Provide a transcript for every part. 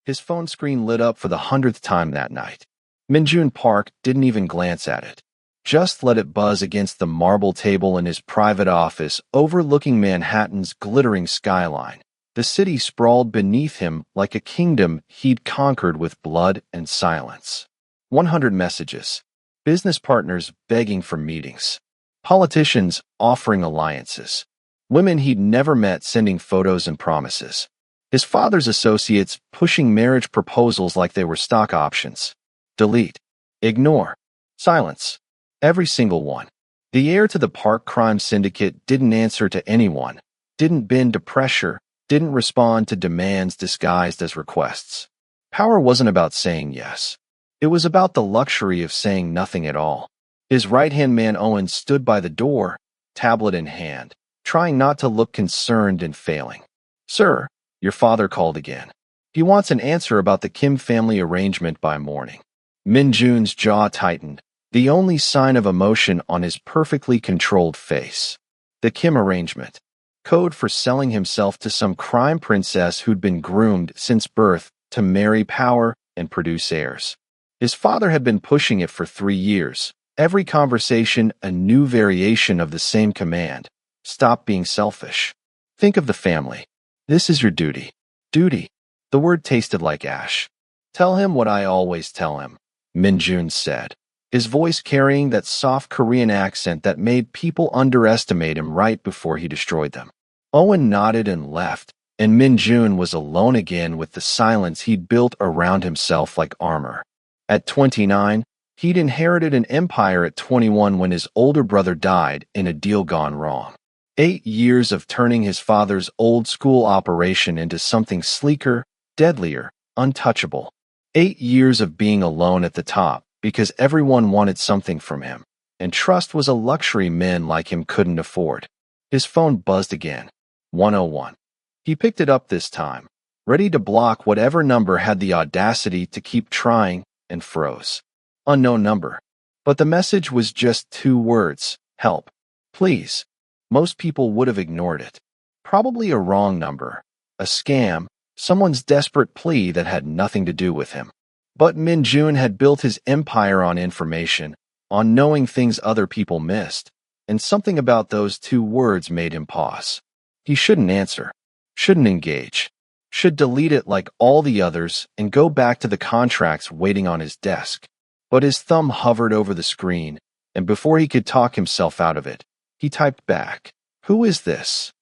His phone screen lit up for the 100th time that night. Minjun Park didn't even glance at it. Just let it buzz against the marble table in his private office overlooking Manhattan's glittering skyline. The city sprawled beneath him like a kingdom he'd conquered with blood and silence. 100 messages. Business partners begging for meetings. Politicians offering alliances. Women he'd never met sending photos and promises. His father's associates pushing marriage proposals like they were stock options. Delete. Ignore. Silence. Every single one. The heir to the Park crime syndicate didn't answer to anyone, didn't bend to pressure, didn't respond to demands disguised as requests. Power wasn't about saying yes. It was about the luxury of saying nothing at all. His right-hand man Owen stood by the door, tablet in hand, trying not to look concerned and failing. "Sir, your father called again. He wants an answer about the Kim family arrangement by morning." Minjun's jaw tightened, the only sign of emotion on his perfectly controlled face. The Kim arrangement. Code for selling himself to some crime princess who'd been groomed since birth to marry power and produce heirs. His father had been pushing it for 3 years. Every conversation a new variation of the same command. Stop being selfish. Think of the family. This is your duty. Duty. The word tasted like ash. "Tell him what I always tell him," Minjun said, his voice carrying that soft Korean accent that made people underestimate him right before he destroyed them. Owen nodded and left, and Minjun was alone again with the silence he'd built around himself like armor. At 29, he'd inherited an empire at 21 when his older brother died in a deal gone wrong. 8 years of turning his father's old-school operation into something sleeker, deadlier, untouchable. 8 years of being alone at the top because everyone wanted something from him, and trust was a luxury men like him couldn't afford. His phone buzzed again. 101. He picked it up this time, ready to block whatever number had the audacity to keep trying, and froze. Unknown number. But the message was just 2 words. Help. Please. Most people would have ignored it. Probably a wrong number. A scam. Someone's desperate plea that had nothing to do with him. But Minjun had built his empire on information, on knowing things other people missed, and something about those 2 words made him pause. He shouldn't answer. Shouldn't engage. Should delete it like all the others and go back to the contracts waiting on his desk. But his thumb hovered over the screen, and before he could talk himself out of it, he typed back, "Who is this?"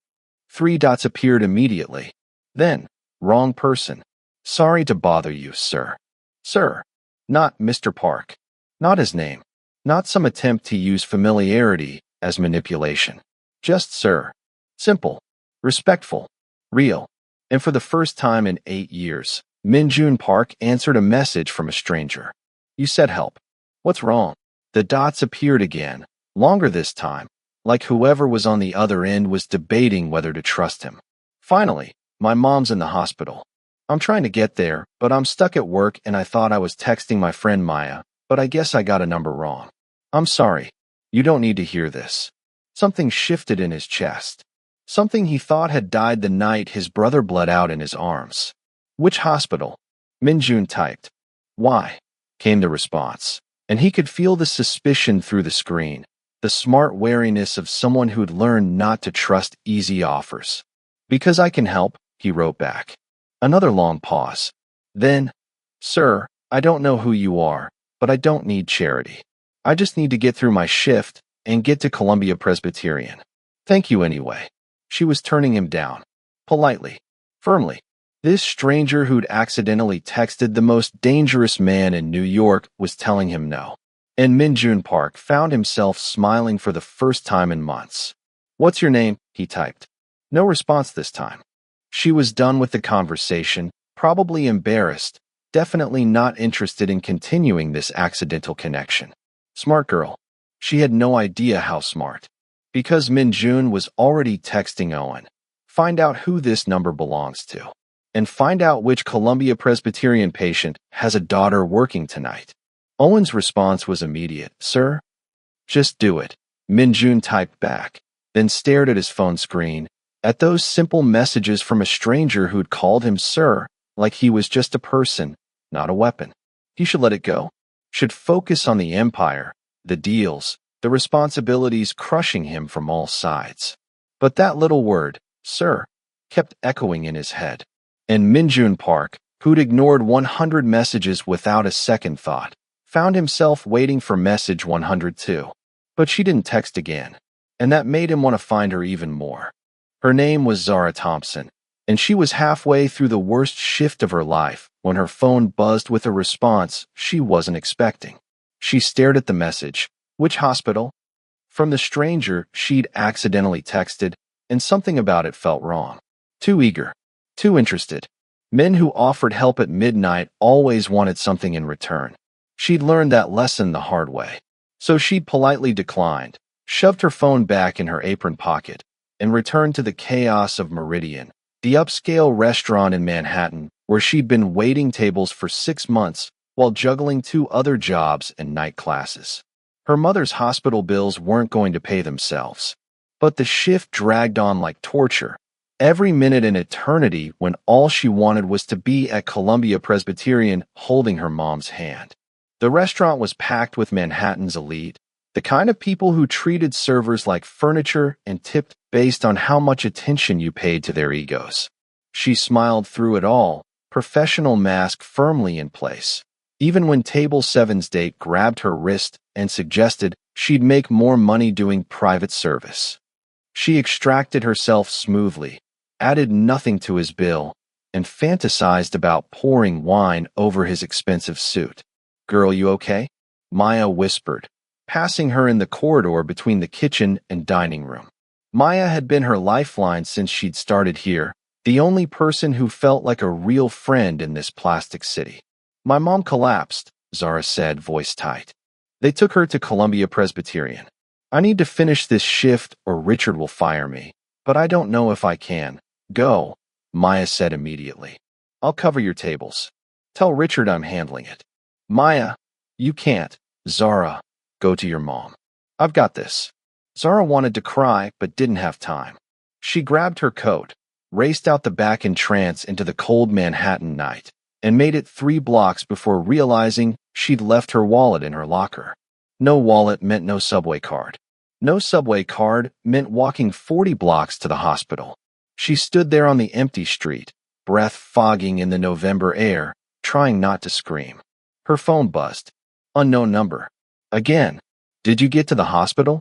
3 dots appeared immediately. Then, wrong person. "Sorry to bother you, sir." Sir. Not Mr. Park. Not his name. Not some attempt to use familiarity as manipulation. Just sir. Simple. Respectful. Real. And for the first time in 8 years, Minjun Park answered a message from a stranger. "You said help. What's wrong?" The dots appeared again, longer this time, like whoever was on the other end was debating whether to trust him. "Finally, my mom's in the hospital. I'm trying to get there, but I'm stuck at work and I thought I was texting my friend Maya, but I guess I got a number wrong. I'm sorry. You don't need to hear this." Something shifted in his chest. Something he thought had died the night his brother bled out in his arms. "Which hospital?" Minjun typed. "Why?" came the response, and he could feel the suspicion through the screen, the smart wariness of someone who'd learned not to trust easy offers. "Because I can help," he wrote back. Another long pause. Then, "Sir, I don't know who you are, but I don't need charity. I just need to get through my shift and get to Columbia Presbyterian. Thank you anyway." She was turning him down. Politely. Firmly. This stranger who'd accidentally texted the most dangerous man in New York was telling him no. And Minjun Park found himself smiling for the first time in months. "What's your name?" he typed. No response this time. She was done with the conversation, probably embarrassed, definitely not interested in continuing this accidental connection. Smart girl. She had no idea how smart. Because Minjun was already texting Owen. Find out who this number belongs to. And find out which Columbia Presbyterian patient has a daughter working tonight. Owen's response was immediate. "Sir?" "Just do it," Minjun typed back, then stared at his phone screen, at those simple messages from a stranger who'd called him sir, like he was just a person, not a weapon. He should let it go. Should focus on the empire, the deals, the responsibilities crushing him from all sides. But that little word, sir, kept echoing in his head. And Minjun Park, who'd ignored 100 messages without a second thought, found himself waiting for message 102. But she didn't text again, and that made him want to find her even more. Her name was Zara Thompson, and she was halfway through the worst shift of her life when her phone buzzed with a response she wasn't expecting. She stared at the message. Which hospital? From the stranger she'd accidentally texted, and something about it felt wrong. Too eager. Too interested. Men who offered help at midnight always wanted something in return. She'd learned that lesson the hard way. So she'd politely declined, shoved her phone back in her apron pocket, and returned to the chaos of Meridian, the upscale restaurant in Manhattan where she'd been waiting tables for 6 months while juggling 2 other jobs and night classes. Her mother's hospital bills weren't going to pay themselves. But the shift dragged on like torture. Every minute an eternity when all she wanted was to be at Columbia Presbyterian holding her mom's hand. The restaurant was packed with Manhattan's elite, the kind of people who treated servers like furniture and tipped based on how much attention you paid to their egos. She smiled through it all, professional mask firmly in place. Even when Table 7's date grabbed her wrist and suggested she'd make more money doing private service. She extracted herself smoothly, added nothing to his bill, and fantasized about pouring wine over his expensive suit. "Girl, you okay?" Maya whispered, passing her in the corridor between the kitchen and dining room. Maya had been her lifeline since she'd started here, the only person who felt like a real friend in this plastic city. "My mom collapsed," Zara said, voice tight. "They took her to Columbia Presbyterian. I need to finish this shift or Richard will fire me, but I don't know if I can." "Go," Maya said immediately. "I'll cover your tables. Tell Richard I'm handling it." "Maya, you can't." "Zara, go to your mom. I've got this." Zara wanted to cry but didn't have time. She grabbed her coat, raced out the back entrance into the cold Manhattan night, and made it 3 blocks before realizing she'd left her wallet in her locker. No wallet meant no subway card. No subway card meant walking 40 blocks to the hospital. She stood there on the empty street, breath fogging in the November air, trying not to scream. Her phone buzzed. Unknown number. Again. "Did you get to the hospital?"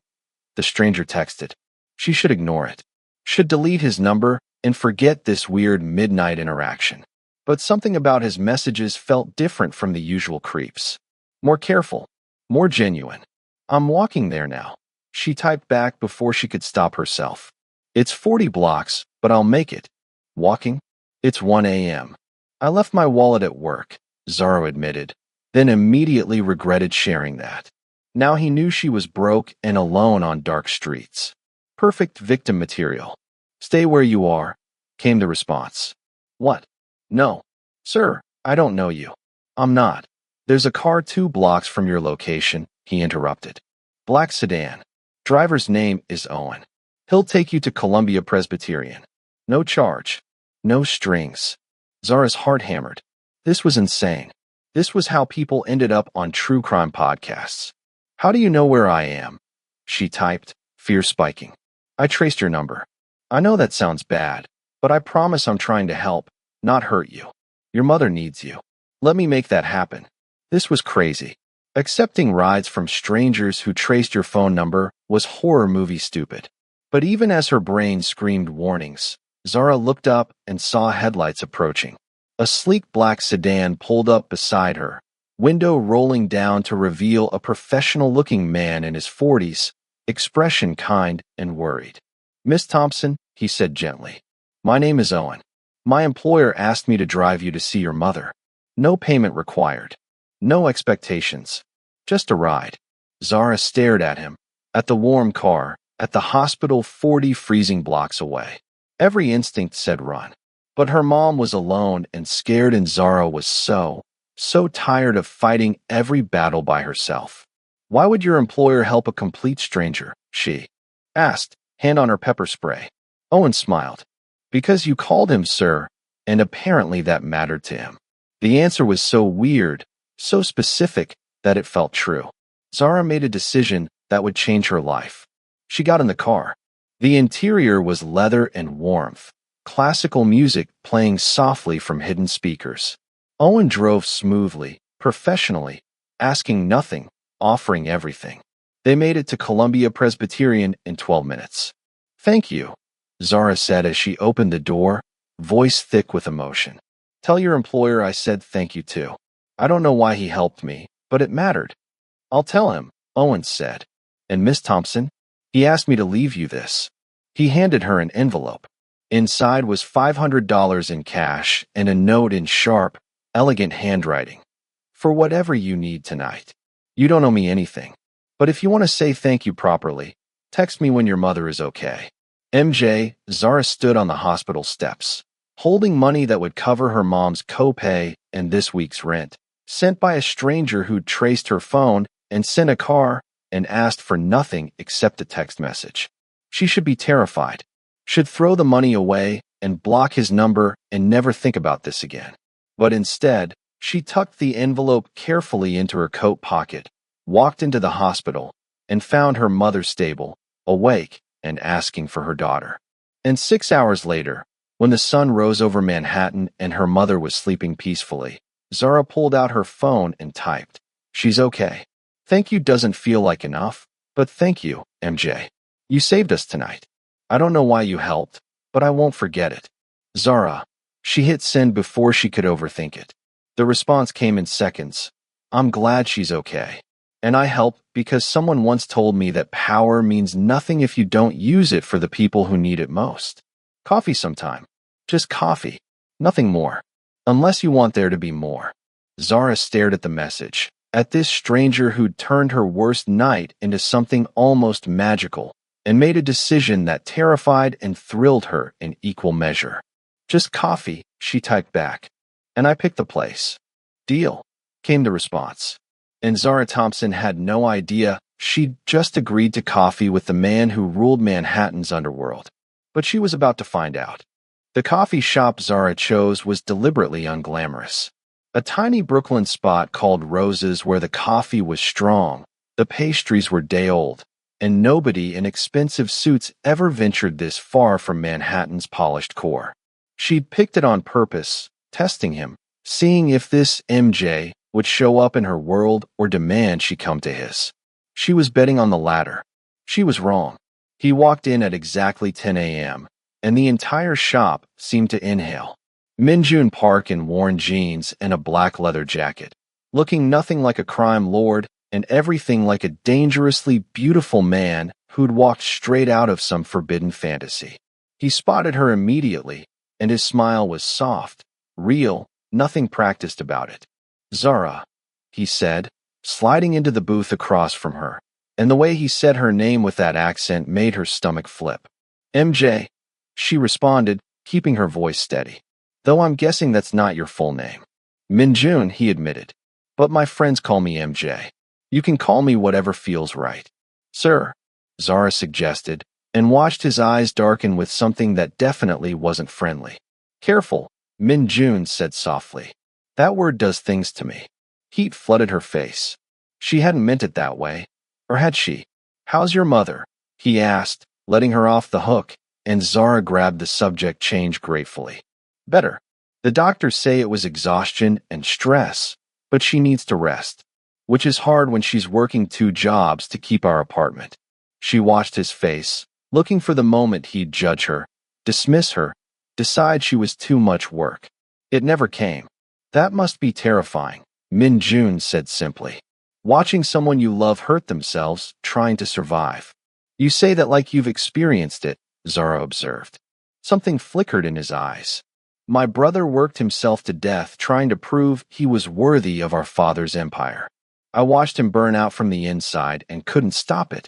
The stranger texted. She should ignore it. Should delete his number and forget this weird midnight interaction. But something about his messages felt different from the usual creeps. More careful. More genuine. "I'm walking there now," she typed back before she could stop herself. "It's 40 blocks, but I'll make it." "Walking?" "It's 1 a.m. I left my wallet at work," Zara admitted, then immediately regretted sharing that. Now he knew she was broke and alone on dark streets. Perfect victim material. "Stay where you are," came the response. "What?" "No. Sir, I don't know you." "I'm not. There's a car 2 blocks from your location," he interrupted. "Black sedan. Driver's name is Owen. He'll take you to Columbia Presbyterian. No charge. No strings." Zara's heart hammered. This was insane. This was how people ended up on true crime podcasts. "How do you know where I am?" she typed, fear spiking. "I traced your number. I know that sounds bad, but I promise I'm trying to help, not hurt you. Your mother needs you. Let me make that happen." This was crazy. Accepting rides from strangers who traced your phone number was horror movie stupid. But even as her brain screamed warnings, Zara looked up and saw headlights approaching. A sleek black sedan pulled up beside her, window rolling down to reveal a professional-looking man in his 40s, expression kind and worried. "Miss Thompson," he said gently, "my name is Owen. My employer asked me to drive you to see your mother. No payment required. No expectations. Just a ride." Zara stared at him, at the warm car, at the hospital 40 freezing blocks away. Every instinct said run. But her mom was alone and scared, and Zara was so tired of fighting every battle by herself. "Why would your employer help a complete stranger?" she asked, hand on her pepper spray. Owen smiled. "Because you called him, sir. and apparently that mattered to him. The answer was so weird, so specific, that it felt true. Zara made a decision that would change her life. She got in the car. The interior was leather and warmth, classical music playing softly from hidden speakers. Owen drove smoothly, professionally, asking nothing, offering everything. They made it to Columbia Presbyterian in 12 minutes. "Thank you," Zara said as she opened the door, voice thick with emotion. "Tell your employer I said thank you too. I don't know why he helped me, but it mattered." "I'll tell him," Owen said. "And Miss Thompson, he asked me to leave you this." He handed her an envelope. Inside was $500 in cash and a note in sharp, elegant handwriting. "For whatever you need tonight. You don't owe me anything. But if you want to say thank you properly, text me when your mother is okay." MJ, Zara stood on the hospital steps, holding money that would cover her mom's copay and this week's rent, sent by a stranger who'd traced her phone and sent a car and asked for nothing except a text message. She should be terrified, should throw the money away and block his number and never think about this again. But instead, she tucked the envelope carefully into her coat pocket, walked into the hospital, and found her mother stable, awake, and asking for her daughter. And 6 hours later, when the sun rose over Manhattan and her mother was sleeping peacefully, Zara pulled out her phone and typed, "She's okay. Thank you doesn't feel like enough, but thank you, MJ. You saved us tonight. I don't know why you helped, but I won't forget it. Zara." She hit send before she could overthink it. The response came in seconds. "I'm glad she's okay. And I help because someone once told me that power means nothing if you don't use it for the people who need it most. Coffee sometime. Just coffee. Nothing more. Unless you want there to be more." Zara stared at the message, at this stranger who'd turned her worst night into something almost magical, and made a decision that terrified and thrilled her in equal measure. "Just coffee," she typed back. "And I picked the place." "Deal," came the response. And Zara Thompson had no idea she'd just agreed to coffee with the man who ruled Manhattan's underworld. But she was about to find out. The coffee shop Zara chose was deliberately unglamorous. A tiny Brooklyn spot called Rose's where the coffee was strong, the pastries were day-old, and nobody in expensive suits ever ventured this far from Manhattan's polished core. She'd picked it on purpose, testing him, seeing if this MJ would show up in her world or demand she come to his. She was betting on the latter. She was wrong. He walked in at exactly 10 a.m., and the entire shop seemed to inhale. Minjun Park in worn jeans and a black leather jacket, looking nothing like a crime lord and everything like a dangerously beautiful man who'd walked straight out of some forbidden fantasy. He spotted her immediately, and his smile was soft, real, nothing practiced about it. "Zara," he said, sliding into the booth across from her, and the way he said her name with that accent made her stomach flip. "MJ," she responded, keeping her voice steady. "Though I'm guessing that's not your full name." "Minjun," he admitted, "but my friends call me MJ. You can call me whatever feels right." "Sir," Zara suggested, and watched his eyes darken with something that definitely wasn't friendly. "Careful," Minjun said softly. "That word does things to me." Heat flooded her face. She hadn't meant it that way. Or had she? "How's your mother?" he asked, letting her off the hook, and Zara grabbed the subject change gratefully. "Better. The doctors say it was exhaustion and stress, but she needs to rest, which is hard when she's working 2 jobs to keep our apartment." She watched his face, looking for the moment he'd judge her, dismiss her, decide she was too much work. It never came. "That must be terrifying," Minjun said simply. "Watching someone you love hurt themselves, trying to survive." "You say that like you've experienced it," Zara observed. Something flickered in his eyes. "My brother worked himself to death trying to prove he was worthy of our father's empire. I watched him burn out from the inside and couldn't stop it."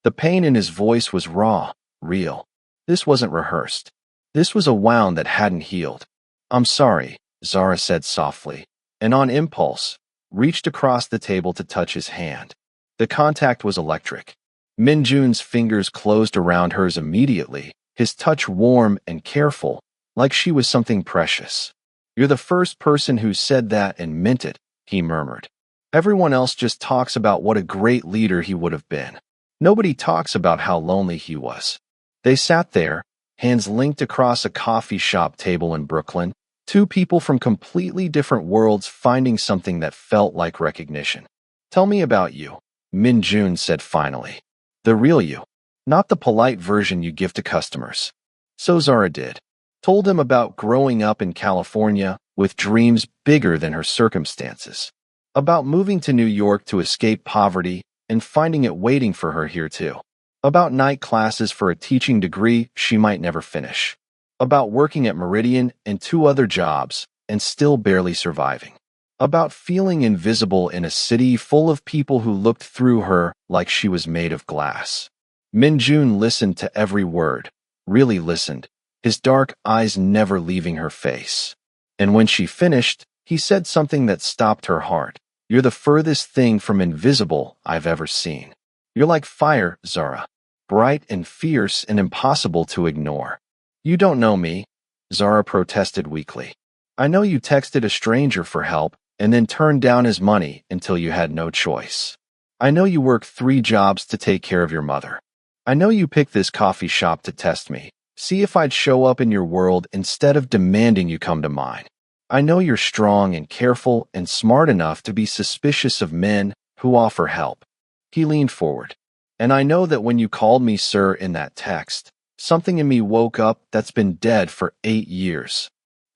The pain in his voice was raw, real. This wasn't rehearsed. This was a wound that hadn't healed. "I'm sorry," Zara said softly, and on impulse, reached across the table to touch his hand. The contact was electric. Minjun's fingers closed around hers immediately, his touch warm and careful, like she was something precious. You're the first person who said that and meant it, he murmured. Everyone else just talks about what a great leader he would have been. Nobody talks about how lonely he was. They sat there, hands linked across a coffee shop table in Brooklyn, two people from completely different worlds finding something that felt like recognition. Tell me about you, Min-jun said finally. The real you, not the polite version you give to customers. So Zara did. Told him about growing up in California with dreams bigger than her circumstances. About moving to New York to escape poverty and finding it waiting for her here too. About night classes for a teaching degree she might never finish. About working at Meridian and 2 other jobs and still barely surviving. About feeling invisible in a city full of people who looked through her like she was made of glass. Min-jun listened to every word, really listened, his dark eyes never leaving her face. And when she finished, he said something that stopped her heart. You're the furthest thing from invisible I've ever seen. You're like fire, Zara. Bright and fierce and impossible to ignore. You don't know me, Zara protested weakly. I know you texted a stranger for help and then turned down his money until you had no choice. I know you work 3 jobs to take care of your mother. I know you picked this coffee shop to test me, see if I'd show up in your world instead of demanding you come to mine. I know you're strong and careful and smart enough to be suspicious of men who offer help. He leaned forward. And I know that when you called me sir in that text, something in me woke up that's been dead for 8 years.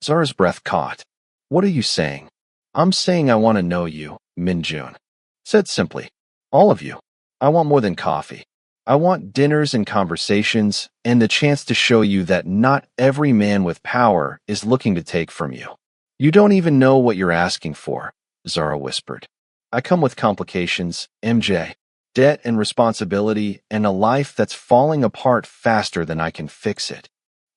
Zara's breath caught. What are you saying? I'm saying I want to know you, Min-jun said simply. All of you. I want more than coffee. I want dinners and conversations and the chance to show you that not every man with power is looking to take from you. You don't even know what you're asking for, Zara whispered. I come with complications, MJ. Debt and responsibility and a life that's falling apart faster than I can fix it.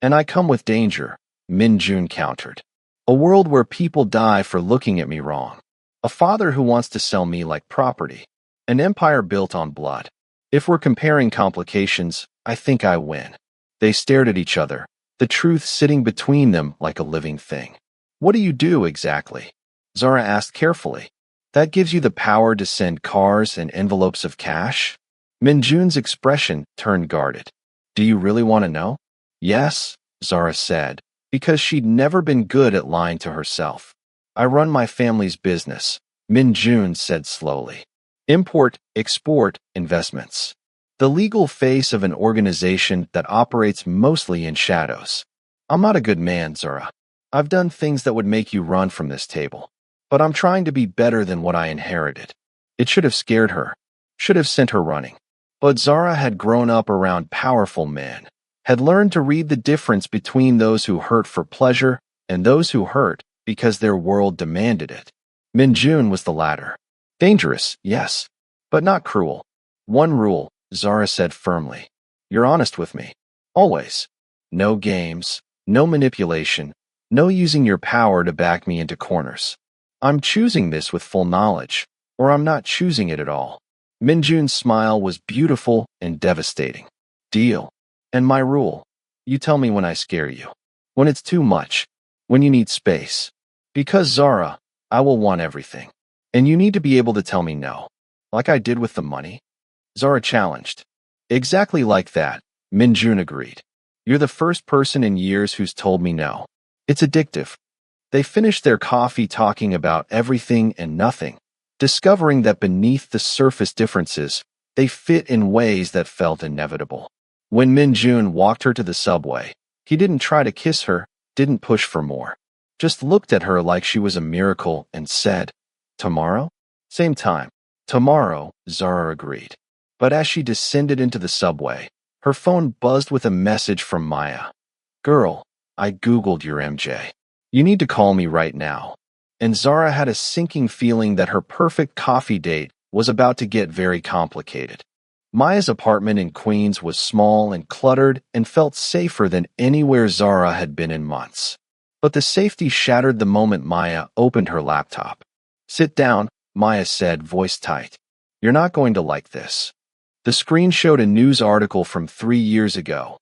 And I come with danger, Min-jun countered. A world where people die for looking at me wrong. A father who wants to sell me like property. An empire built on blood. If we're comparing complications, I think I win. They stared at each other, the truth sitting between them like a living thing. What do you do exactly? Zara asked carefully. That gives you the power to send cars and envelopes of cash? Min-jun's expression turned guarded. Do you really want to know? Yes, Zara said, because she'd never been good at lying to herself. I run my family's business, Min-jun said slowly. Import, export, investments. The legal face of an organization that operates mostly in shadows. I'm not a good man, Zara. I've done things that would make you run from this table. But I'm trying to be better than what I inherited. It should have scared her, should have sent her running. But Zara had grown up around powerful men, had learned to read the difference between those who hurt for pleasure and those who hurt because their world demanded it. Min-jun was the latter. Dangerous, yes, but not cruel. One rule, Zara said firmly. You're honest with me. Always. No games, no manipulation, no using your power to back me into corners. I'm choosing this with full knowledge, or I'm not choosing it at all. Min-jun's smile was beautiful and devastating. Deal. And my rule. You tell me when I scare you. When it's too much. When you need space. Because Zara, I will want everything. And you need to be able to tell me no. Like I did with the money. Zara challenged. Exactly like that, Min-jun agreed. You're the first person in years who's told me no. It's addictive. They finished their coffee talking about everything and nothing, discovering that beneath the surface differences, they fit in ways that felt inevitable. When Min-jun walked her to the subway, he didn't try to kiss her, didn't push for more. Just looked at her like she was a miracle and said, Tomorrow? Same time. Tomorrow, Zara agreed. But as she descended into the subway, her phone buzzed with a message from Maya. Girl, I Googled your MJ. You need to call me right now. And Zara had a sinking feeling that her perfect coffee date was about to get very complicated. Maya's apartment in Queens was small and cluttered and felt safer than anywhere Zara had been in months. But the safety shattered the moment Maya opened her laptop. Sit down, Maya said, voice tight. You're not going to like this. The screen showed a news article from 3 years ago.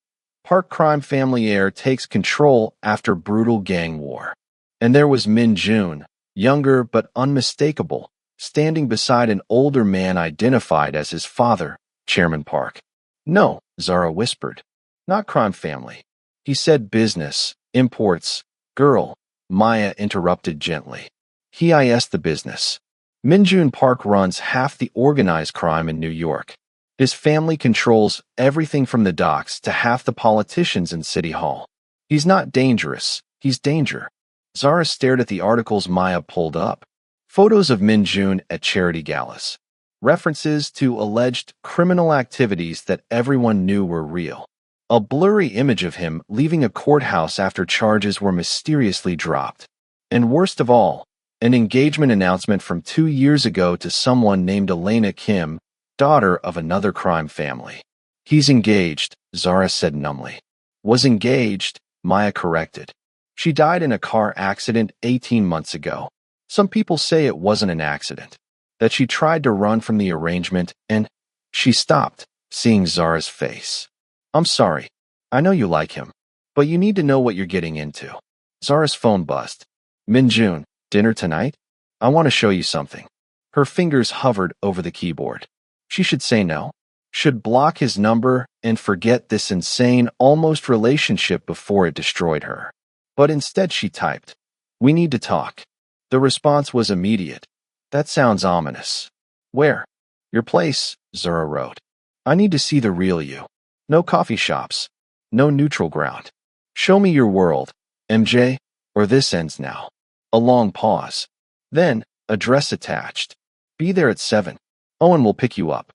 Park crime family heir takes control after brutal gang war. And there was Min Jun, younger but unmistakable, standing beside an older man identified as his father, Chairman Park. No, Zara whispered. Not crime family. He said business, imports, girl, Maya interrupted gently. He is the business. Min Jun Park runs half the organized crime in New York. His family controls everything from the docks to half the politicians in City Hall. He's not dangerous, he's danger. Zara stared at the articles Maya pulled up. Photos of Min Jun at charity galas. References to alleged criminal activities that everyone knew were real. A blurry image of him leaving a courthouse after charges were mysteriously dropped. And worst of all, an engagement announcement from 2 years ago to someone named Elena Kim, daughter of another crime family. He's engaged, Zara said numbly. Was engaged, Maya corrected. She died in a car accident 18 months ago. Some people say it wasn't an accident, that she tried to run from the arrangement and she stopped, seeing Zara's face. I'm sorry. I know you like him, but you need to know what you're getting into. Zara's phone buzzed. Min Jun, dinner tonight? I want to show you something. Her fingers hovered over the keyboard. She should say no. Should block his number and forget this insane, almost relationship before it destroyed her. But instead she typed, "We need to talk." The response was immediate. That sounds ominous. Where? Your place, Zara wrote. I need to see the real you. No coffee shops. No neutral ground. Show me your world, MJ, or this ends now. A long pause. Then, address attached. Be there at 7. Owen will pick you up.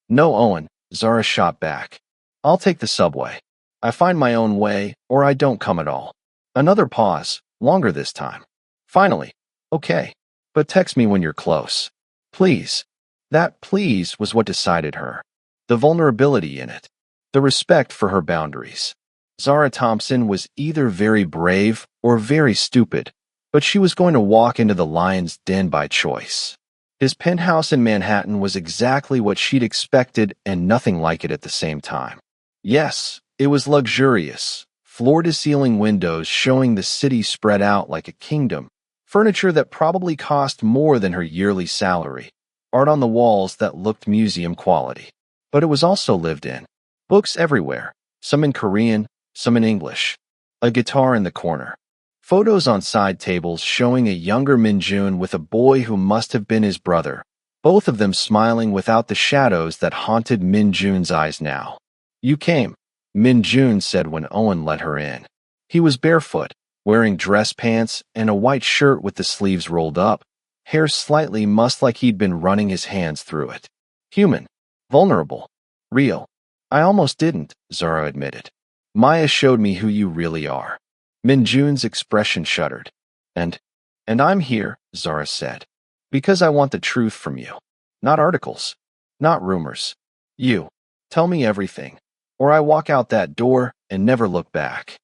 No, Owen, Zara shot back. I'll take the subway. I find my own way, or I don't come at all. Another pause, longer this time. Finally, okay, but text me when you're close. Please. That please was what decided her. The vulnerability in it. The respect for her boundaries. Zara Thompson was either very brave or very stupid, but she was going to walk into the lion's den by choice. His penthouse in Manhattan was exactly what she'd expected and nothing like it at the same time. Yes, it was luxurious, floor-to-ceiling windows showing the city spread out like a kingdom, furniture that probably cost more than her yearly salary, art on the walls that looked museum quality. But it was also lived in. Books everywhere, some in Korean, some in English. A guitar in the corner. Photos on side tables showing a younger Min Jun with a boy who must have been his brother, both of them smiling without the shadows that haunted Min Jun's eyes now. You came, Min Jun said when Owen let her in. He was barefoot, wearing dress pants and a white shirt with the sleeves rolled up, hair slightly mussed like he'd been running his hands through it. Human. Vulnerable. Real. I almost didn't, Zara admitted. Maya showed me who you really are. Min Jun's expression shuddered. And I'm here, Zara said, because I want the truth from you. Not articles. Not rumors. You. Tell me everything, or I walk out that door and never look back.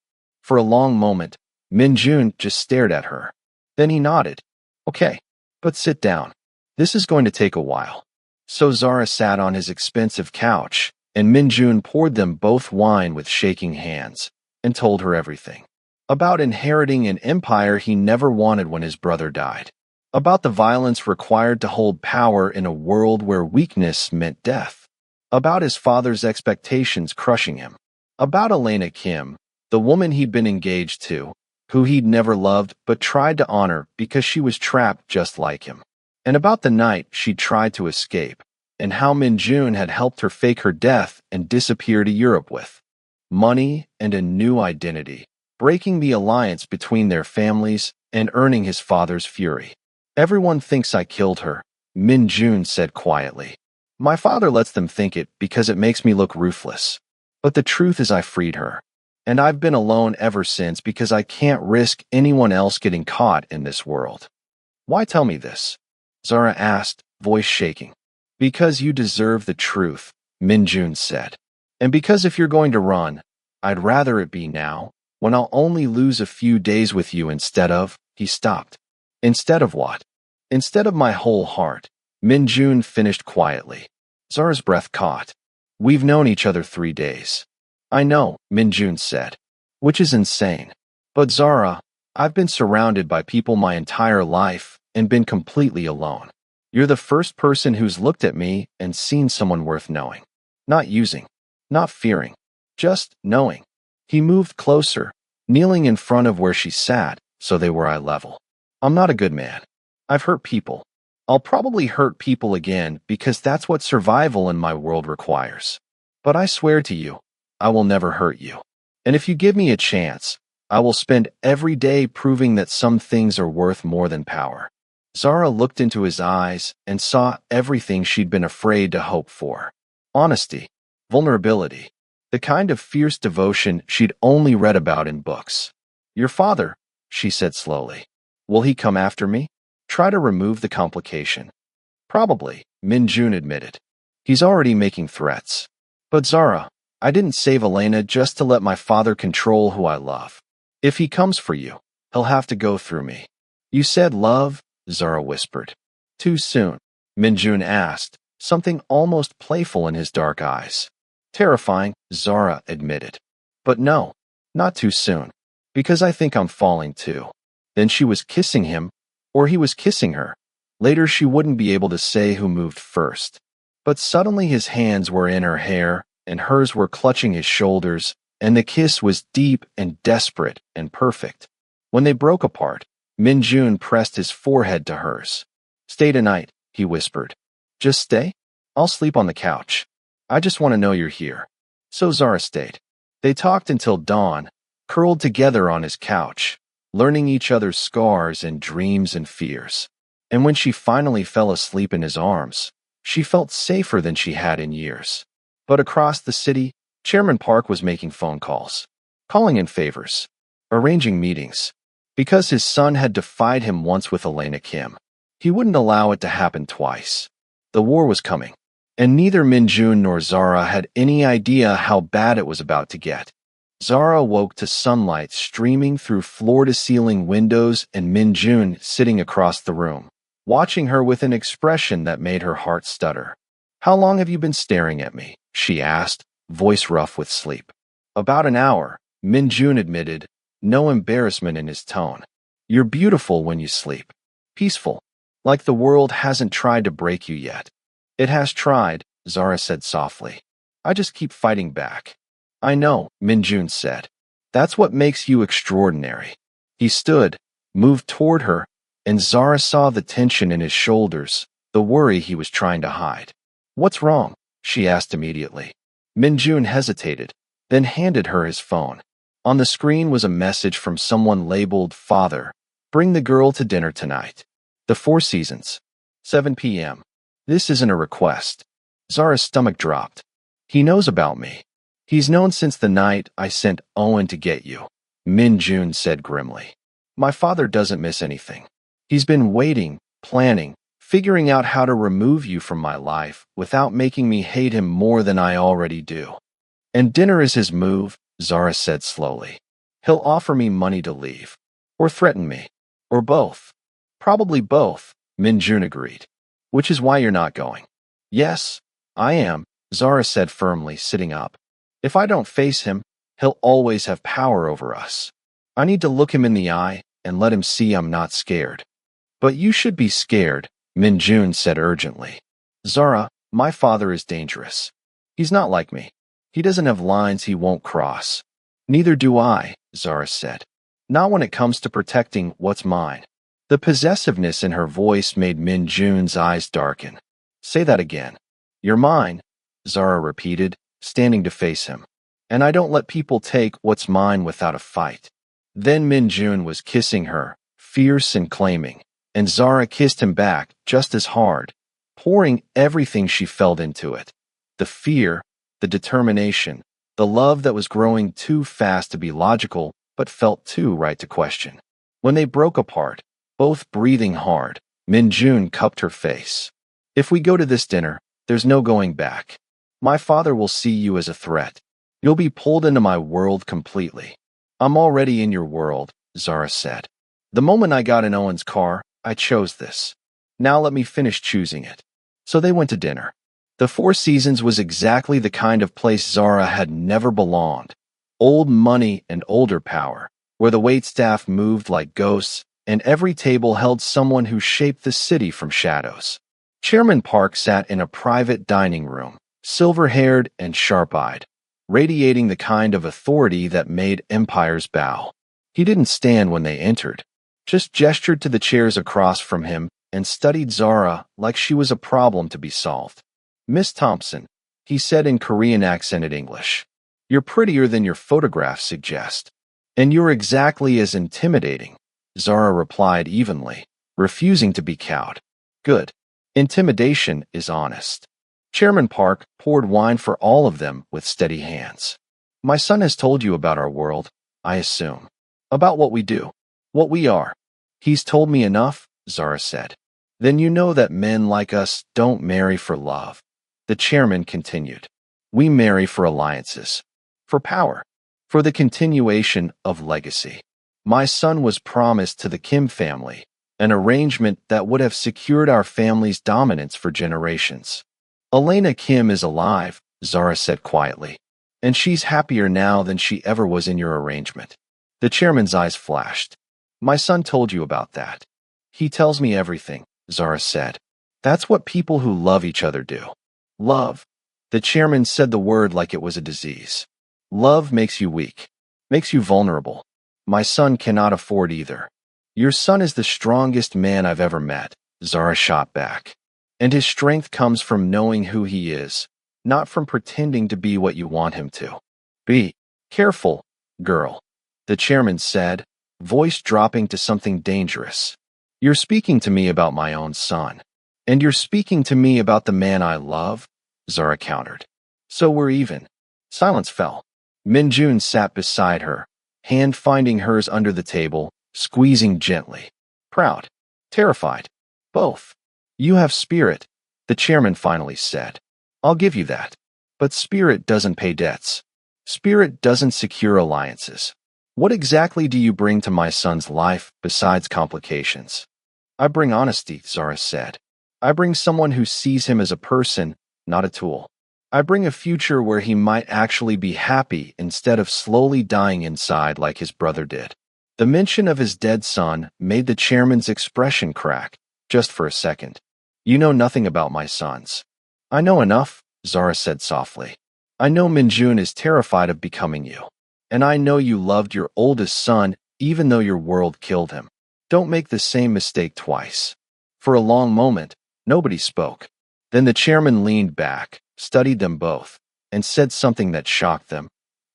For a long moment, Min Jun just stared at her. Then he nodded. Okay, but sit down. This is going to take a while. So Zara sat on his expensive couch, and Min Jun poured them both wine with shaking hands, and told her everything. About inheriting an empire he never wanted when his brother died. About the violence required to hold power in a world where weakness meant death. About his father's expectations crushing him. About Elena Kim, the woman he'd been engaged to, who he'd never loved but tried to honor because she was trapped just like him. And about the night she'd tried to escape, and how Min Jun had helped her fake her death and disappear to Europe with money and a new identity, breaking the alliance between their families and earning his father's fury. Everyone thinks I killed her, Min Jun said quietly. My father lets them think it because it makes me look ruthless. But the truth is I freed her. And I've been alone ever since because I can't risk anyone else getting caught in this world. Why tell me this? Zara asked, voice shaking. Because you deserve the truth, Min Jun said. And because if you're going to run, I'd rather it be now, when I'll only lose a few days with you instead of, he stopped. Instead of what? Instead of my whole heart, Min Jun finished quietly. Zara's breath caught. We've known each other 3 days. I know, Minjun said, which is insane. But Zara, I've been surrounded by people my entire life and been completely alone. You're the first person who's looked at me and seen someone worth knowing. Not using, not fearing, just knowing. He moved closer, kneeling in front of where she sat, so they were eye level. I'm not a good man. I've hurt people. I'll probably hurt people again because that's what survival in my world requires. But I swear to you, I will never hurt you. And if you give me a chance, I will spend every day proving that some things are worth more than power. Zara looked into his eyes and saw everything she'd been afraid to hope for. Honesty, vulnerability, the kind of fierce devotion she'd only read about in books. Your father, she said slowly. Will he come after me? Try to remove the complication. Probably, Minjun admitted. He's already making threats. But Zara, I didn't save Elena just to let my father control who I love. If he comes for you, he'll have to go through me. You said love, Zara whispered. Too soon, Minjun asked, something almost playful in his dark eyes. Terrifying, Zara admitted. But no, not too soon, because I think I'm falling too. Then she was kissing him, or he was kissing her. Later she wouldn't be able to say who moved first. But suddenly his hands were in her hair, and hers were clutching his shoulders, and the kiss was deep and desperate and perfect. When they broke apart, Minjun pressed his forehead to hers. Stay tonight, he whispered. Just stay? I'll sleep on the couch. I just want to know you're here. So Zara stayed. They talked until dawn, curled together on his couch, learning each other's scars and dreams and fears. And when she finally fell asleep in his arms, she felt safer than she had in years. But across the city, Chairman Park was making phone calls, calling in favors, arranging meetings. Because his son had defied him once with Elena Kim, he wouldn't allow it to happen twice. The war was coming, and neither Minjun nor Zara had any idea how bad it was about to get. Zara woke to sunlight streaming through floor-to-ceiling windows and Minjun sitting across the room, watching her with an expression that made her heart stutter. How long have you been staring at me? She asked, voice rough with sleep. About an hour, Minjun admitted, no embarrassment in his tone. You're beautiful when you sleep. Peaceful. Like the world hasn't tried to break you yet. It has tried, Zara said softly. I just keep fighting back. I know, Minjun said. That's what makes you extraordinary. He stood, moved toward her, and Zara saw the tension in his shoulders, the worry he was trying to hide. What's wrong? She asked immediately. Minjun hesitated, then handed her his phone. On the screen was a message from someone labeled Father. Bring the girl to dinner tonight. The Four Seasons. 7 p.m. This isn't a request. Zara's stomach dropped. He knows about me. He's known since the night I sent Owen to get you, Minjun said grimly. My father doesn't miss anything. He's been waiting, planning, figuring out how to remove you from my life without making me hate him more than I already do. And dinner is his move, Zara said slowly. He'll offer me money to leave. Or threaten me. Or both. Probably both, Minjun agreed. Which is why you're not going. Yes, I am, Zara said firmly, sitting up. If I don't face him, he'll always have power over us. I need to look him in the eye and let him see I'm not scared. But you should be scared, Minjun said urgently. Zara, my father is dangerous. He's not like me. He doesn't have lines he won't cross. Neither do I, Zara said. Not when it comes to protecting what's mine. The possessiveness in her voice made Minjun's eyes darken. Say that again. You're mine, Zara repeated, standing to face him. And I don't let people take what's mine without a fight. Then Minjun was kissing her, fierce and claiming, and Zara kissed him back just as hard, pouring everything she felt into it. The fear, the determination, the love that was growing too fast to be logical, but felt too right to question. When they broke apart, both breathing hard, Minjun cupped her face. If we go to this dinner, there's no going back. My father will see you as a threat. You'll be pulled into my world completely. I'm already in your world, Zara said. The moment I got in Owen's car, I chose this. Now let me finish choosing it. So they went to dinner. The Four Seasons was exactly the kind of place Zara had never belonged. Old money and older power, where the waitstaff moved like ghosts, and every table held someone who shaped the city from shadows. Chairman Park sat in a private dining room, silver-haired and sharp-eyed, radiating the kind of authority that made empires bow. He didn't stand when they entered, just gestured to the chairs across from him and studied Zara like she was a problem to be solved. "Miss Thompson," he said in Korean-accented English, "you're prettier than your photographs suggest. And you're exactly as intimidating," Zara replied evenly, refusing to be cowed. "Good. Intimidation is honest." Chairman Park poured wine for all of them with steady hands. "My son has told you about our world, I assume. About what we do, what we are." "He's told me enough," Zara said. "Then you know that men like us don't marry for love." The chairman continued. "We marry for alliances, for power, for the continuation of legacy. My son was promised to the Kim family, an arrangement that would have secured our family's dominance for generations. Elena Kim is alive," Zara said quietly, "and she's happier now than she ever was in your arrangement." The chairman's eyes flashed. "My son told you about that." "He tells me everything," Zara said. "That's what people who love each other do." "Love." The chairman said the word like it was a disease. "Love makes you weak, makes you vulnerable. My son cannot afford either." "Your son is the strongest man I've ever met," Zara shot back. "And his strength comes from knowing who he is, not from pretending to be what you want him to." "Be careful, girl," the chairman said, voice dropping to something dangerous. "You're speaking to me about my own son. And you're speaking to me about the man I love," Zara countered. "So we're even." Silence fell. Minjun sat beside her, hand finding hers under the table, squeezing gently. "Proud, terrified, both. You have spirit," the chairman finally said. "I'll give you that. But spirit doesn't pay debts. Spirit doesn't secure alliances. What exactly do you bring to my son's life besides complications?" "I bring honesty," Zara said. "I bring someone who sees him as a person, not a tool. I bring a future where he might actually be happy instead of slowly dying inside like his brother did." The mention of his dead son made the chairman's expression crack, just for a second. "You know nothing about my sons." "I know enough," Zara said softly. "I know Minjun is terrified of becoming you. And I know you loved your oldest son even though your world killed him. Don't make the same mistake twice." For a long moment, nobody spoke. Then the chairman leaned back, studied them both, and said something that shocked them.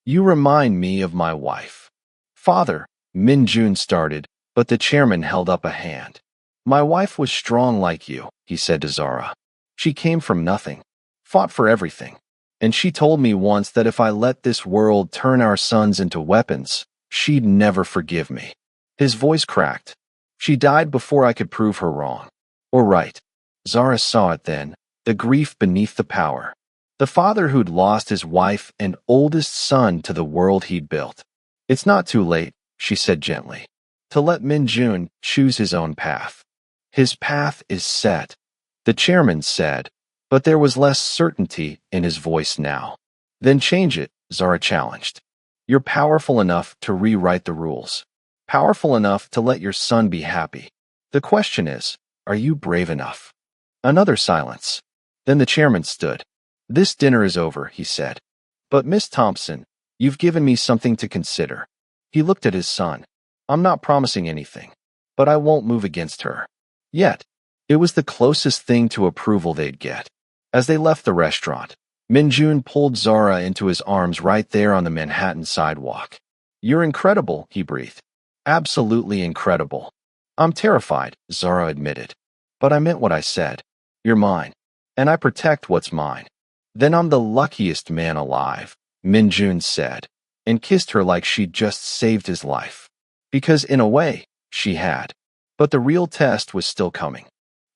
"You remind me of my wife." "Father," Minjun started, but the chairman held up a hand. "My wife was strong like you," he said to Zara. "She came from nothing, fought for everything. And she told me once that if I let this world turn our sons into weapons, she'd never forgive me." His voice cracked. "She died before I could prove her wrong. Or right." Zara saw it then, the grief beneath the power. The father who'd lost his wife and oldest son to the world he'd built. "It's not too late," she said gently, "to let Minjun choose his own path. His path is set," the chairman said, but there was less certainty in his voice now. "Then change it," Zara challenged. "You're powerful enough to rewrite the rules. Powerful enough to let your son be happy. The question is, are you brave enough?" Another silence. Then the chairman stood. "This dinner is over," he said. "But Miss Thompson, you've given me something to consider." He looked at his son. "I'm not promising anything, but I won't move against her. Yet." It was the closest thing to approval they'd get. As they left the restaurant, Minjun pulled Zara into his arms right there on the Manhattan sidewalk. "You're incredible," he breathed. "Absolutely incredible." "I'm terrified," Zara admitted. "But I meant what I said. You're mine. And I protect what's mine." "Then I'm the luckiest man alive," Minjun said, and kissed her like she'd just saved his life. Because in a way, she had. But the real test was still coming.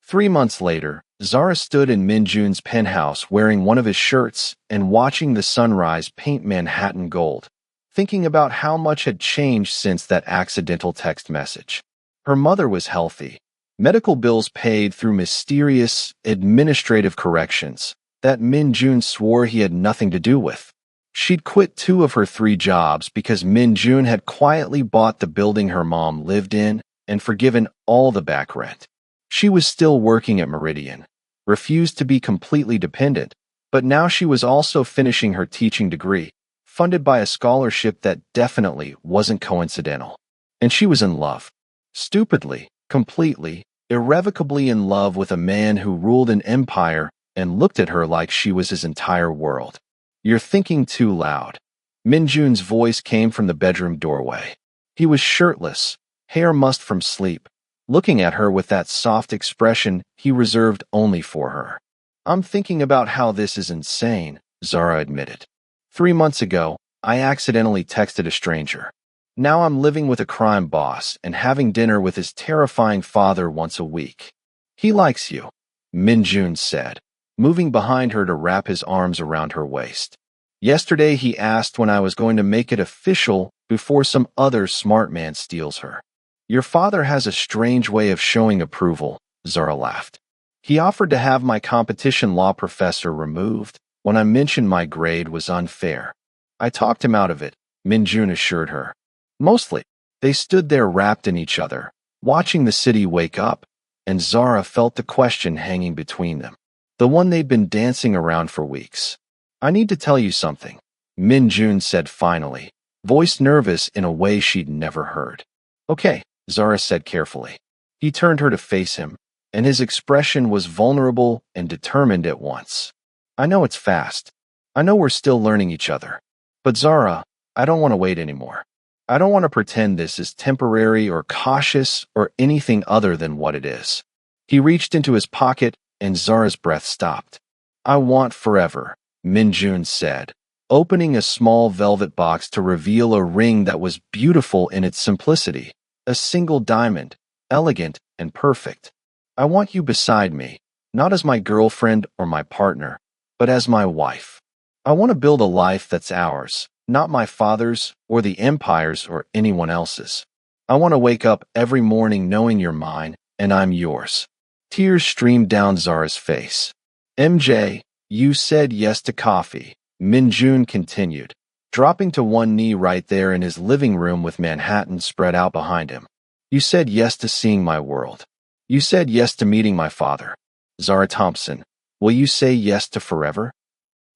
3 months later, Zara stood in Minjun's penthouse wearing one of his shirts and watching the sunrise paint Manhattan gold, thinking about how much had changed since that accidental text message. Her mother was healthy, medical bills paid through mysterious administrative corrections, that Min Jun swore he had nothing to do with. She'd quit 2 of her 3 jobs because Min Jun had quietly bought the building her mom lived in and forgiven all the back rent. She was still working at Meridian, refused to be completely dependent, but now she was also finishing her teaching degree, funded by a scholarship that definitely wasn't coincidental. And she was in love. Stupidly, completely, irrevocably in love with a man who ruled an empire and looked at her like she was his entire world. "You're thinking too loud." Min Jun's voice came from the bedroom doorway. He was shirtless, hair mussed from sleep, looking at her with that soft expression he reserved only for her. "I'm thinking about how this is insane," Zara admitted. 3 months ago, I accidentally texted a stranger. Now I'm living with a crime boss and having dinner with his terrifying father once a week. "He likes you," Min Jun said, moving behind her to wrap his arms around her waist. "Yesterday he asked when I was going to make it official before some other smart man steals her." "Your father has a strange way of showing approval," Zara laughed. "He offered to have my competition law professor removed when I mentioned my grade was unfair. I talked him out of it," Min Jun assured her. Mostly, they stood there wrapped in each other, watching the city wake up, and Zara felt the question hanging between them, the one they'd been dancing around for weeks. "I need to tell you something," Min Jun said finally, voice nervous in a way she'd never heard. "Okay," Zara said carefully. He turned her to face him, and his expression was vulnerable and determined at once. "I know it's fast. I know we're still learning each other. But Zara, I don't want to wait anymore. I don't want to pretend this is temporary or cautious or anything other than what it is." He reached into his pocket, and Zara's breath stopped. "I want forever," Min Jun said, opening a small velvet box to reveal a ring that was beautiful in its simplicity, a single diamond, elegant and perfect. "I want you beside me, not as my girlfriend or my partner, but as my wife. I want to build a life that's ours, not my father's or the empire's or anyone else's. I want to wake up every morning knowing you're mine and I'm yours." Tears streamed down Zara's face. "MJ, you said yes to coffee," Min Jun continued, dropping to one knee right there in his living room with Manhattan spread out behind him. "You said yes to seeing my world. You said yes to meeting my father. Zara Thompson, will you say yes to forever?"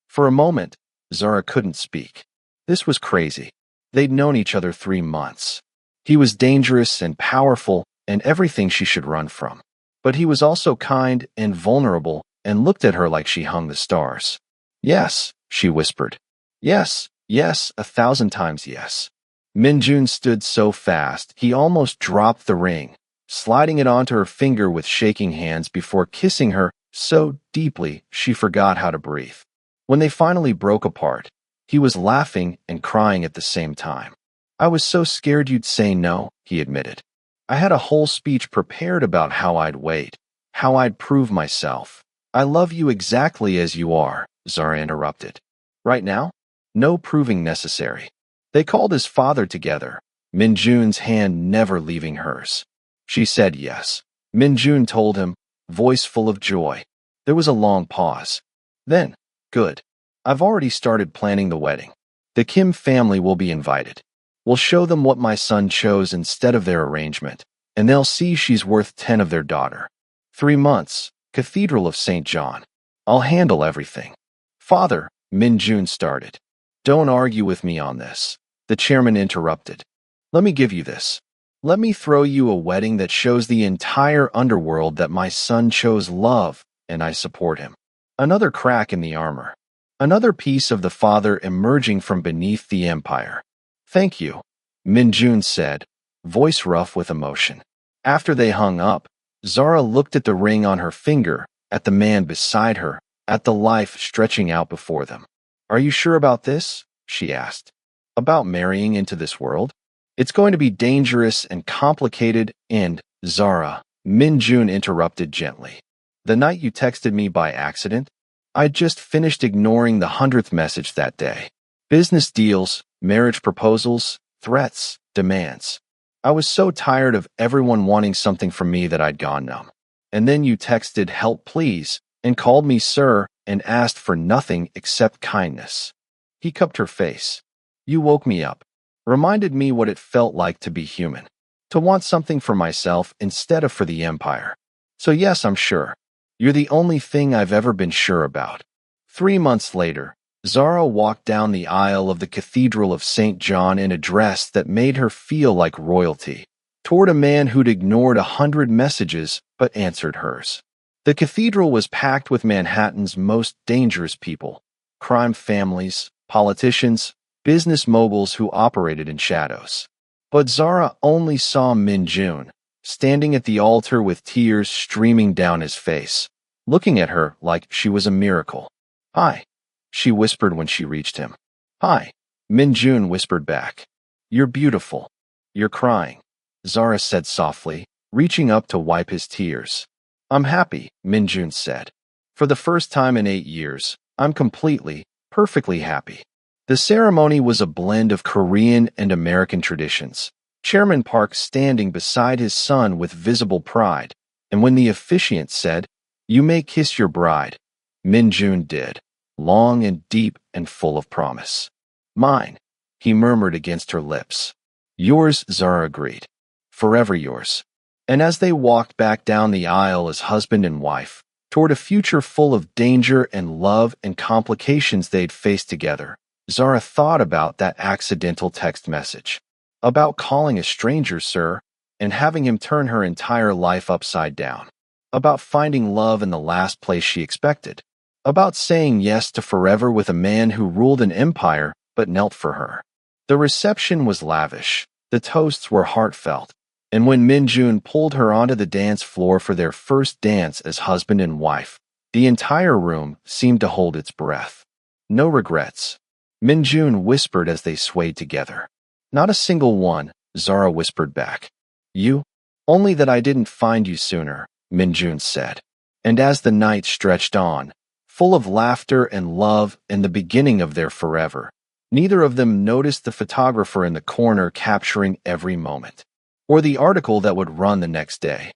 For a moment, Zara couldn't speak. This was crazy. They'd known each other 3 months. He was dangerous and powerful and everything she should run from. But he was also kind and vulnerable and looked at her like she hung the stars. "Yes," she whispered. "Yes, yes, 1,000 times yes." Min Jun stood so fast he almost dropped the ring, sliding it onto her finger with shaking hands before kissing her so deeply she forgot how to breathe. When they finally broke apart, he was laughing and crying at the same time. "I was so scared you'd say no," he admitted. "I had a whole speech prepared about how I'd wait, how I'd prove myself." "I love you exactly as you are," Zara interrupted. "Right now? No proving necessary." They called his father together, Min Jun's hand never leaving hers. She said yes. Min Jun told him, voice full of joy. There was a long pause. Then, "Good. I've already started planning the wedding. The Kim family will be invited. We'll show them what my son chose instead of their arrangement, and they'll see she's worth 10 of their daughter. 3 months, Cathedral of St. John. I'll handle everything." "Father," Min Jun started. "Don't argue with me on this," the chairman interrupted. "Let me give you this. Let me throw you a wedding that shows the entire underworld that my son chose love, and I support him." Another crack in the armor. Another piece of the father emerging from beneath the empire. "Thank you," Min Jun said, voice rough with emotion. After they hung up, Zara looked at the ring on her finger, at the man beside her, at the life stretching out before them. "Are you sure about this?" she asked. "About marrying into this world? It's going to be dangerous and complicated and, Zara," Min Jun interrupted gently. "The night you texted me by accident, I'd just finished ignoring the 100th message that day. Business deals, marriage proposals, threats, demands. I was so tired of everyone wanting something from me that I'd gone numb. And then you texted 'help please' and called me sir and asked for nothing except kindness. He cupped her face. You woke me up, reminded me what it felt like to be human, to want something for myself instead of for the empire. So yes, I'm sure. You're the only thing I've ever been sure about. 3 months later, Zara walked down the aisle of the Cathedral of St. John in a dress that made her feel like royalty, toward a man who'd ignored 100 messages but answered hers. The cathedral was packed with Manhattan's most dangerous people, crime families, politicians, business moguls who operated in shadows. But Zara only saw Min Jun, standing at the altar with tears streaming down his face, looking at her like she was a miracle. Hi, she whispered when she reached him. Hi, Min Jun whispered back. You're beautiful. You're crying, Zara said softly, reaching up to wipe his tears. I'm happy, Min Jun said. For the first time in 8 years, I'm completely, perfectly happy. The ceremony was a blend of Korean and American traditions, Chairman Park standing beside his son with visible pride, and when the officiant said, You may kiss your bride, Min Jun did, long and deep and full of promise. Mine, he murmured against her lips. Yours, Zara agreed. Forever yours. And as they walked back down the aisle as husband and wife, toward a future full of danger and love and complications they'd face together, Zara thought about that accidental text message. About calling a stranger, sir, and having him turn her entire life upside down. About finding love in the last place she expected. About saying yes to forever with a man who ruled an empire but knelt for her. The reception was lavish, the toasts were heartfelt, and when Min Jun pulled her onto the dance floor for their first dance as husband and wife, the entire room seemed to hold its breath. No regrets, Min Jun whispered as they swayed together. Not a single one, Zara whispered back. You? Only that I didn't find you sooner, Min Jun said. And as the night stretched on, full of laughter and love and the beginning of their forever, neither of them noticed the photographer in the corner capturing every moment, or the article that would run the next day.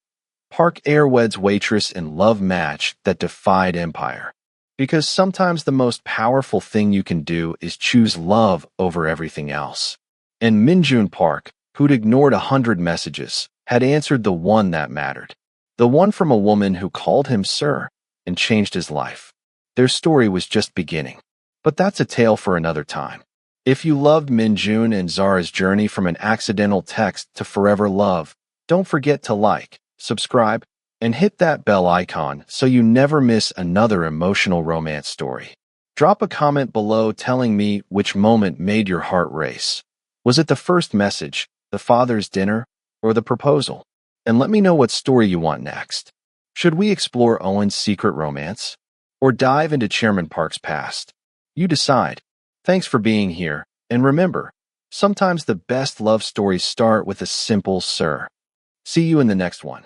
Park Airwed's Waitress in love match that defied empire. Because sometimes the most powerful thing you can do is choose love over everything else. And Min Jun Park, who'd ignored 100 messages, had answered the one that mattered. The one from a woman who called him sir and changed his life. Their story was just beginning. But that's a tale for another time. If you loved Min Jun and Zara's journey from an accidental text to forever love, don't forget to like, subscribe, and hit that bell icon so you never miss another emotional romance story. Drop a comment below telling me which moment made your heart race. Was it the first message, the father's dinner, or the proposal? And let me know what story you want next. Should we explore Owen's secret romance? Or dive into Chairman Park's past? You decide. Thanks for being here, and remember, sometimes the best love stories start with a simple sir. See you in the next one.